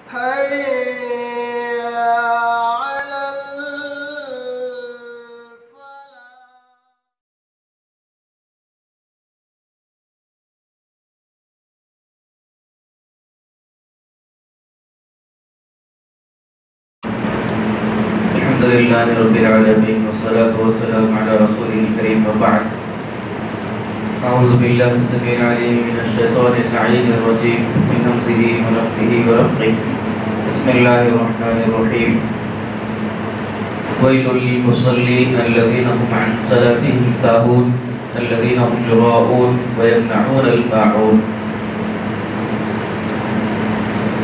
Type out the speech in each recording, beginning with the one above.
حي على الفلاح. الحمد لله رب العالمين والصلاة والسلام على رسوله الكريم وبعد. أعوذ بالله السميع العليم من الشيطان اللعين الرجيم من همزه ونفخه ونفخه. بسم الله الرحمن الرحيم. ويل للمصلين الذين هم عن صلاتهم ساهون الذين هم يراءون ويمنعون الماعون.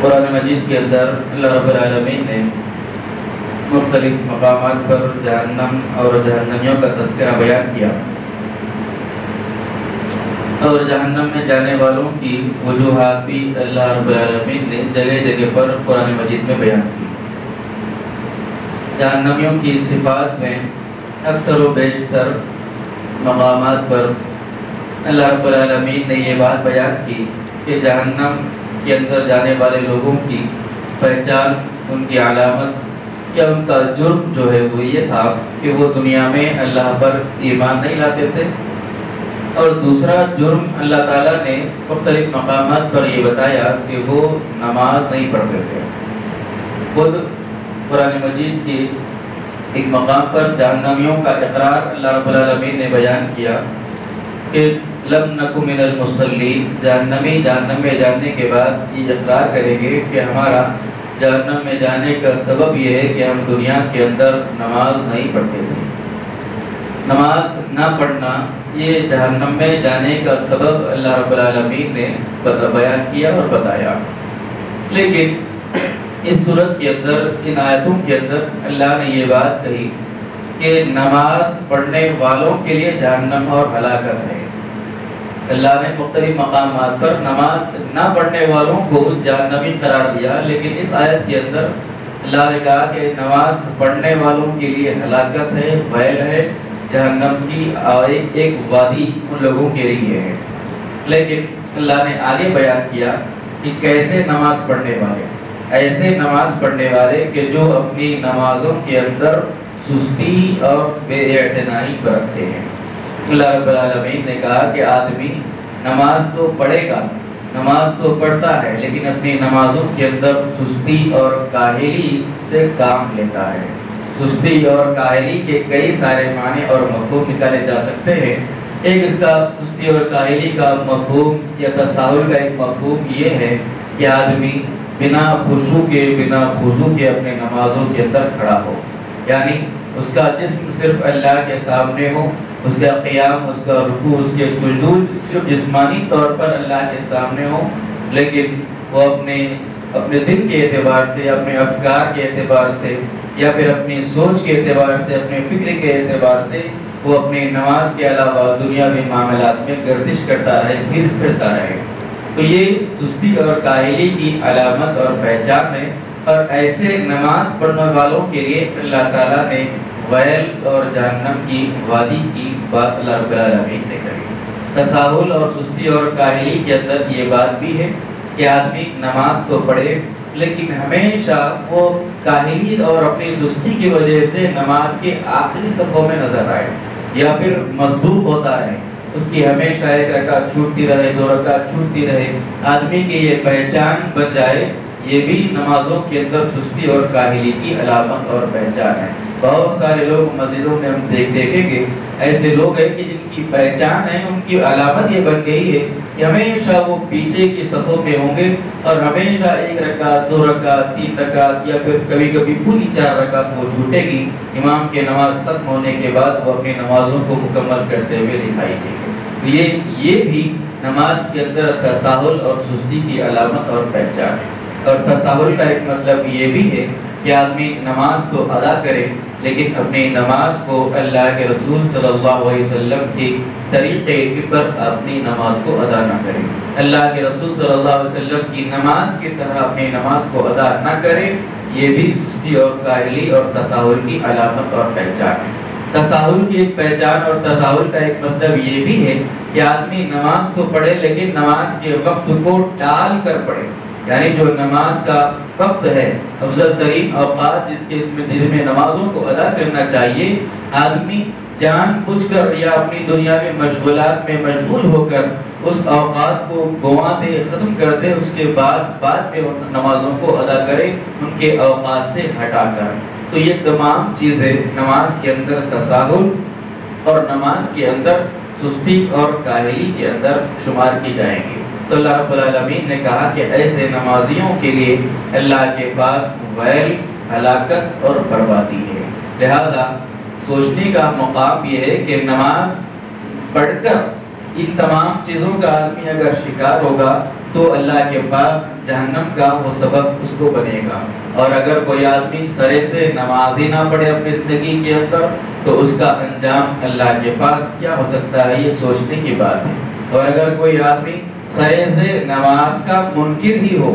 قرآن مجید کے اندر اللہ رب العالمین نے مختلف مقامات پر جہنم اور جہنمیوں کا تذکرہ بیان کیا اور جہنم میں جانے والوں کی وجوہات بھی اللہ رب العالمین نے جگہ جگہ پر قرآن مجید میں بیان کی. جہنمیوں کی صفات میں اکثر و بیشتر مقامات پر اللہ رب العالمین نے یہ بات بیان کی کہ جہنم کے اندر جانے والے لوگوں کی پہچان، ان کی علامت یا ان کا جرم جو ہے وہ یہ تھا کہ وہ دنیا میں اللہ پر ایمان نہیں لاتے تھے، اور دوسرا جرم اللہ تعالیٰ نے مختلف مقامات پر یہ بتایا کہ وہ نماز نہیں پڑھتے تھے. خود قرآن مجید کے ایک مقام پر جہنمیوں کا اقرار اللہ رب العالمین نے بیان کیا کہ لم نکو من المصلین. جہنمی جہنم میں جانے کے بعد یہ اقرار کریں گے کہ ہمارا جہنم میں جانے کا سبب یہ ہے کہ ہم دنیا کے اندر نماز نہیں پڑھتے تھے. نماز نہ پڑھنا یہ جہنم میں جانے کا سبب اللہ رب العالمین نے بیان کیا اور بتایا. لیکن اس صورت کے اندر، ان آیتوں کے اندر اللہ نے یہ بات کہی کہ نماز پڑھنے والوں کے لیے جہنم اور ہلاکت ہے. اللہ نے مختلف مقامات پر نماز نہ پڑھنے والوں کو جہنمی قرار دیا، لیکن اس آیت کے اندر اللہ نے کہا کہ نماز پڑھنے والوں کے لیے ہلاکت ہے، ویل ہے، جہنم کی ایک وادی ان لوگوں کے لیے ہے. لیکن اللہ نے آگے بیان کیا کہ کیسے نماز پڑھنے والے، ایسے نماز پڑھنے والے کہ جو اپنی نمازوں کے اندر سستی اور بے اعتنائی برتتے ہیں. اللہ رب العالمین نے کہا کہ آدمی نماز تو پڑھے گا، نماز تو پڑھتا ہے، لیکن اپنی نمازوں کے اندر سستی اور کاہلی سے کام لیتا ہے. سستی اور کاہلی کے کئی سارے معنی اور مفہوم نکالے جا سکتے ہیں. ایک اس کا سستی اور کاہلی کا مفہوم یا تساہل کا ایک مفہوم یہ ہے کہ آدمی بنا خشوع کے، بنا خضوع کے اپنے نمازوں کے اندر کھڑا ہو، یعنی اس کا جسم صرف اللہ کے سامنے ہو، اس کا قیام، اس کا رکوع، اس کے سجود صرف جسمانی طور پر اللہ کے سامنے ہو، لیکن وہ اپنے دل کے اعتبار سے، اپنے افکار کے اعتبار سے، یا پھر اپنی سوچ کے اعتبار سے، اپنے فکر کے اعتبار سے وہ اپنی نماز کے علاوہ دنیاوی معاملات میں گردش کرتا رہے، پھرتا رہے. تو یہ سستی اور کاہلی کی علامت اور پہچان ہے. اور ایسے نماز پڑھنے والوں کے لیے اللہ تعالیٰ نے ویل اور جہنم کی وادی کی بات اللہ رب العالمین نے کری. تساہل اور سستی اور کاہلی کے اندر یہ بات بھی ہے کہ آدمی نماز تو پڑھے، لیکن ہمیشہ وہ کاہلی اور اپنی سستی کی وجہ سے نماز کے آخری صفوں میں نظر آئے یا پھر مصبوب ہوتا رہے. اس کی ہمیشہ ایک رکعت چھوٹتی رہے، 2 رکعت چھوٹتی رہے. آدمی کی یہ پہچان بن جائے، یہ بھی نمازوں کے اندر سستی اور کاہلی کی علامت اور پہچان ہے. بہت سارے لوگ مسجدوں میں ہم دیکھیں گے، ایسے لوگ ہیں کہ جن کی پہچان ہے، ان کی علامت یہ بن گئی ہے کہ ہمیشہ وہ پیچھے کی صفوں میں ہوں گے اور ہمیشہ 1 رکعت، 2 رکعت، 3 رکعت یا پھر کبھی کبھی پوری 4 رکعت وہ چھوٹے گی. امام کے نماز ختم ہونے کے بعد وہ اپنی نمازوں کو مکمل کرتے ہوئے دکھائی دیں گے. یہ بھی نماز کے اندر تساہل اور سستی کی علامت اور پہچان ہے. اور تساہل کا ایک مطلب یہ بھی ہے کہ آدمی نماز تو ادا کرے، لیکن اپنی نماز کو اللہ کے رسول صلی اللہ علیہ وسلم کی طریقے پر اپنی نماز کو ادا نہ کرے. اللہ کے رسول صلی اللہ علیہ وسلم کی نماز کی طرح اپنی نماز کو ادا نہ کرے، یہ بھی سستی اور کاہلی اور تساہل کی علامت اور پہچان ہے. تساہل کی ایک پہچان اور تساہل کا ایک مطلب یہ بھی ہے کہ آدمی نماز تو پڑھے لیکن نماز کے وقت کو ٹال کر پڑھے. یعنی جو نماز کا وقت ہے، افضل ترین اوقات جس میں نمازوں کو ادا کرنا چاہیے، آدمی جان بوجھ کر یا اپنی دنیاوی مشغولات میں مشغول ہو کر اس اوقات کو گنوا دے، ختم کر دے، اس کے بعد میں ان نمازوں کو ادا کرے ان کے اوقات سے ہٹا کر۔ تو یہ تمام چیزیں نماز کے اندر تساہل اور نماز کے اندر سستی اور کاہلی کے اندر شمار کی جائیں گی۔ تو اللہ رب العالمین نے کہا کہ ایسے نمازیوں کے لیے اللہ کے پاس ویل، ہلاکت اور بربادی ہے۔ لہذا سوچنے کا مقام یہ ہے کہ نماز پڑھ کر ان تمام چیزوں کا آدمی اگر شکار ہوگا تو اللہ کے پاس جہنم کا وہ سبب اس کو بنے گا، اور اگر کوئی آدمی سرے سے نماز ہی نہ پڑھے اپنی زندگی کے اندر تو اس کا انجام اللہ کے پاس کیا ہو سکتا ہے، یہ سوچنے کی بات ہے۔ اور اگر کوئی آدمی سرے سے نماز کا منکر ہی ہو،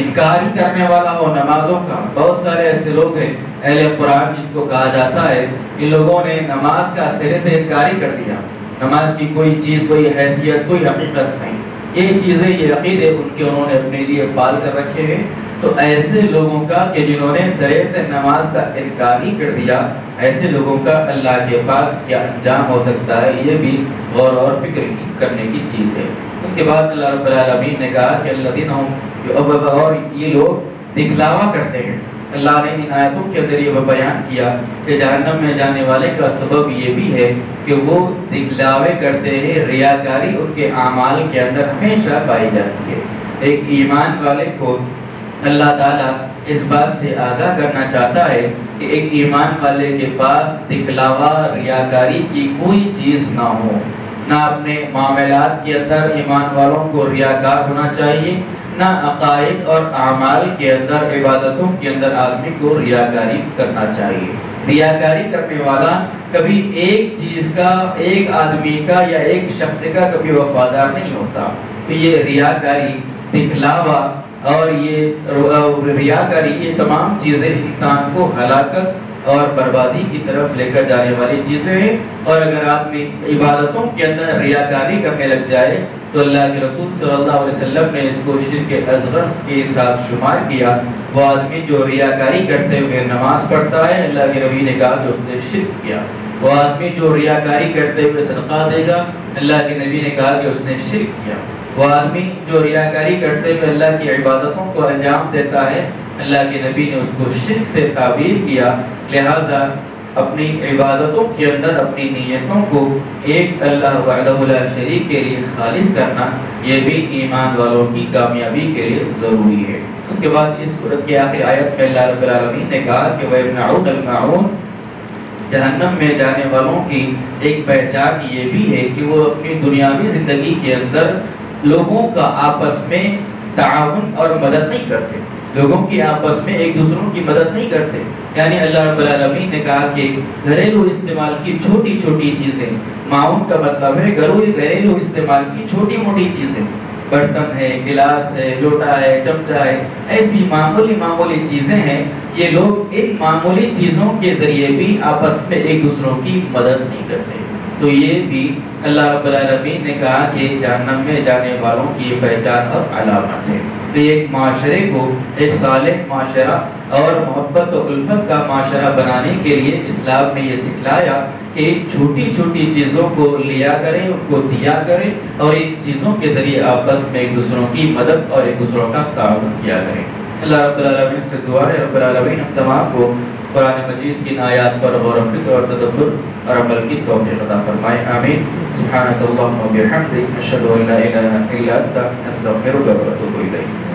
انکار ہی کرنے والا ہو نمازوں کا، بہت سارے ایسے لوگ ہیں اہل قرآن جن کو کہا جاتا ہے، ان لوگوں نے نماز کا سرے سے انکار ہی کر دیا، نماز کی کوئی چیز، کوئی حیثیت، کوئی حقیقت نہیں، یہ چیزیں، یہ عقیدے انہوں نے اپنے لیے پال کر رکھے ہیں۔ تو ایسے لوگوں کا کہ جنہوں نے سرے سے نماز کا انکار ہی کر دیا، ایسے لوگوں کا اللہ کے پاس کیا انجام ہو سکتا ہے، یہ بھی غور اور فکر کرنے کی چیز ہے۔ اس کے بعد اللہ رب العالمین نے کہا کہ الذین هم، اور یہ لوگ دکھلاوا کرتے ہیں۔ اللہ نے ان آیتوں کے ذریعے وہ بیان کیا کہ جہنم میں جانے والے کا سبب یہ بھی ہے کہ وہ دکھلاوے کرتے ہیں، ریاکاری ان کے اعمال کے اندر ہمیشہ پائی جاتی ہے۔ ایک ایمان والے کو اللہ تعالیٰ اس بات سے آگاہ کرنا چاہتا ہے کہ ایک ایمان والے کے پاس دکھلاوا، ریاکاری کی کوئی چیز نہ ہو، نہ اپنے معاملات کے اندر ایمان والوں کو ریاکار ہونا چاہیے، نہ عقائد اور اعمال کے اندر، عبادتوں کے اندر آدمی کو ریاکاری کرنا چاہیے۔ ریاکاری کرنے والا کبھی ایک چیز کا، ایک آدمی کا یا ایک شخص کا کبھی وفادار نہیں ہوتا۔ تو یہ ریاکاری، دکھلاوا اور یہ ریاکاری، یہ تمام چیزیں انسان کو ہلاکت اور بربادی کی طرف لے کر جانے والی چیزیں ہیں۔ اور اگر آدمی عبادتوں کے اندر ریاکاری کرنے لگ جائے تو اللہ کے رسول صلی اللہ علیہ وسلم نے اس کو شرک اصغر کے ساتھ شمار کیا۔ وہ آدمی جو ریاکاری کرتے ہوئے نماز پڑھتا ہے، اللہ کے نبی نے کہا کہ اس نے شرک کیا۔ وہ آدمی جو ریاکاری کرتے ہوئے صدقہ دے گا، اللہ کے نبی نے کہا کہ اس نے شرک کیا۔ وہ آدمی جو ریاکاری کرتے ہوئے اللہ کی عبادتوں کو انجام دیتا ہے، اللہ کے نبی نے اس کو شرک سے تعبیر کیا۔ لہذا اپنی عبادتوں کے اندر اپنی نیتوں کو ایک اللہ وحدہ لا شریک کے لیے خالص کرنا، یہ بھی ایمان والوں کی کامیابی کے لیے ضروری ہے۔ اس کے بعد اس سورت کی آخری آیت میں اللہ رب العالمین نے کہا کہ وَيَمْنَعُونَ الْمَاعُونَ، جہنم میں جانے والوں کی ایک پہچان یہ بھی ہے کہ وہ اپنی دنیاوی زندگی کے اندر لوگوں کا آپس میں تعاون اور مدد نہیں کرتے، لوگوں کی آپس میں ایک دوسروں کی مدد نہیں کرتے۔ یعنی اللہ رب العالمین نے کہا کہ گھریلو استعمال کی چھوٹی چھوٹی چیزیں، معاون کا مطلب ہے گھریلو استعمال کی چھوٹی موٹی چیزیں، برتن ہے، گلاس ہے، لوٹا ہے، چمچہ ہے، ایسی معمولی چیزیں ہیں، یہ لوگ ان معمولی چیزوں کے ذریعے بھی آپس میں ایک دوسروں کی مدد نہیں کرتے۔ تو یہ بھی اللہ رب العالمین نے کہا کہ جہنم میں جانے والوں کی پہچان اور علامت ہے۔ تو ایک معاشرے کو ایک صالح معاشرہ اور محبت و الفت کا معاشرہ بنانے کے لیے اسلام نے یہ سکھلایا کہ ان چھوٹی چھوٹی چیزوں کو لیا کریں، ان کو دیا کریں، اور ان چیزوں کے ذریعے آپس میں ایک دوسروں کی مدد اور ایک دوسروں کا تعاون کیا کریں۔ اللہ رب العالمین سے دعا ہے رب العالمین ہم تمام کو قرآن مجید کی آیات پر غور و فکر اور تدبر اور عمل کی توفیق عطا فرمائے، آمین۔ سبحانک اللہم و بحمدک، اشہد ان لا الہ الا انت، استغفرک و اتوب الیک۔